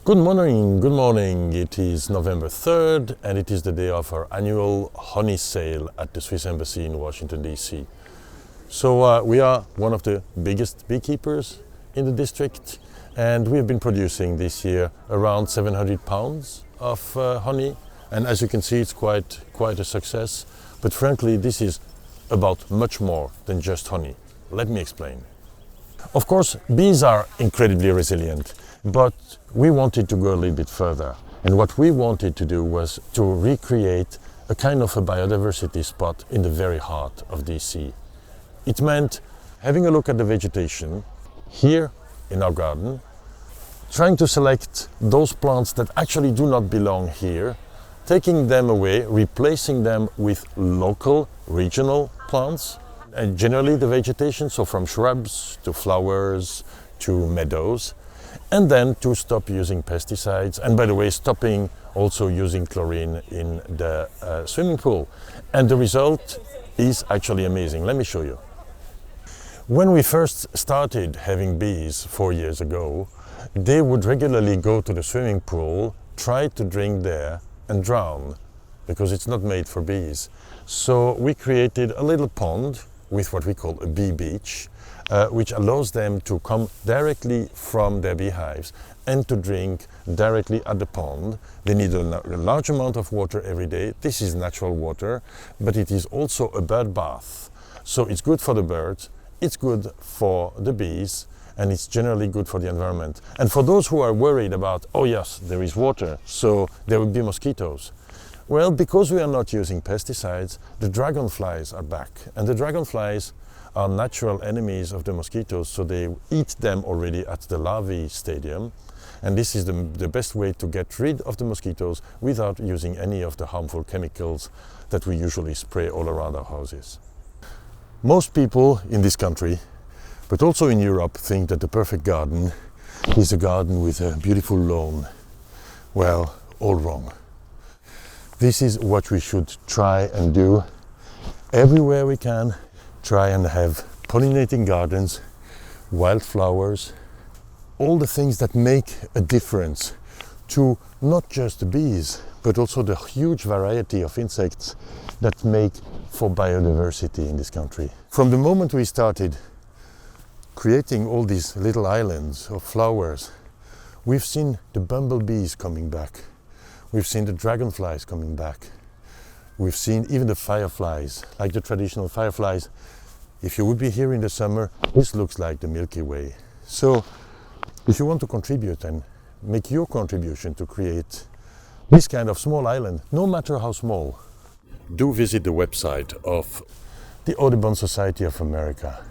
Good morning. It is November 3rd and it is the day of our annual honey sale at the Swiss Embassy in Washington, D.C. So we are one of the biggest beekeepers in the district, and we have been producing this year around 700 pounds of honey. And as you can see, it's quite a success. But frankly, this is about much more than just honey. Let me explain. Of course, bees are incredibly resilient, but we wanted to go a little bit further. And what we wanted to do was to recreate a kind of a biodiversity spot in the very heart of DC. It meant having a look at the vegetation here in our garden, trying to select those plants that actually do not belong here, taking them away, replacing them with local, regional plants, and generally the vegetation, so from shrubs to flowers to meadows, and then to stop using pesticides, and by the way, stopping also using chlorine in the swimming pool. And the result is actually amazing. Let me show you. When we first started having bees 4 years ago, they would regularly go to the swimming pool, try to drink there and drown, because it's not made for bees. So we created a little pond with what we call a bee beach, which allows them to come directly from their beehives and to drink directly at the pond. They need a large amount of water every day. This is natural water, but it is also a bird bath. So it's good for the birds, it's good for the bees, and it's generally good for the environment. And for those who are worried about, oh yes, there is water, so there will be mosquitoes. Well, because we are not using pesticides, the dragonflies are back. And the dragonflies are natural enemies of the mosquitoes, so they eat them already at the larvae stadium. And this is the best way to get rid of the mosquitoes without using any of the harmful chemicals that we usually spray all around our houses. Most people in this country, but also in Europe, think that the perfect garden is a garden with a beautiful lawn. Well, all wrong. This is what we should try and do everywhere we can. Try and have pollinating gardens, wildflowers, all the things that make a difference to not just the bees, but also the huge variety of insects that make for biodiversity in this country. From the moment we started creating all these little islands of flowers, we've seen the bumblebees coming back. We've seen the dragonflies coming back. We've seen even the fireflies, like the traditional fireflies. If you would be here in the summer, this looks like the Milky Way. So if you want to contribute and make your contribution to create this kind of small island, no matter how small, do visit the website of the Audubon Society of America.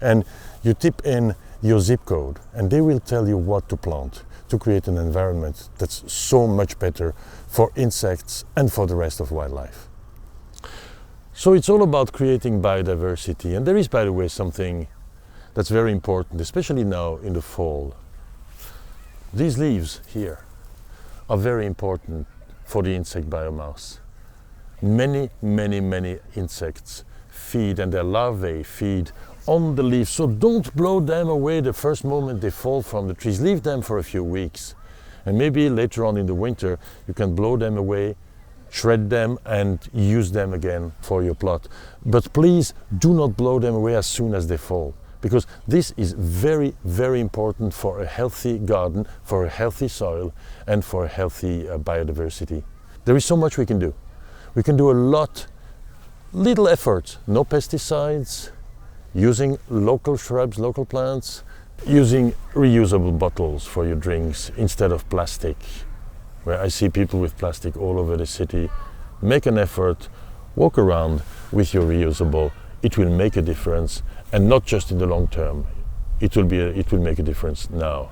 And you tip in your zip code and they will tell you what to plant to create an environment that's so much better for insects and for the rest of wildlife. So it's all about creating biodiversity. And there is, by the way, something that's very important, especially now in the fall. These leaves here are very important for the insect biomass. Many insects feed, and their larvae feed on the leaves. So don't blow them away the first moment they fall from the trees. Leave them for a few weeks. And maybe later on in the winter, you can blow them away, shred them and use them again for your plot. But please do not blow them away as soon as they fall, because this is very important for a healthy garden, for a healthy soil, and for a healthy biodiversity. There is so much we can do. We can do a lot, little efforts, no pesticides, using local shrubs, local plants, using reusable bottles for your drinks instead of plastic. Where I see people with plastic all over the city, make an effort, walk around with your reusable. It will make a difference, and not just in the long term. It will make a difference now.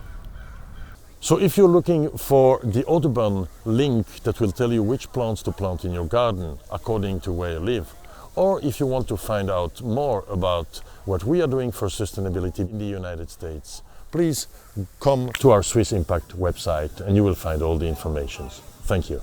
So if you're looking for the Audubon link that will tell you which plants to plant in your garden according to where you live, or if you want to find out more about what we are doing for sustainability in the United States, please come to our Swiss Impact website and you will find all the information. Thank you.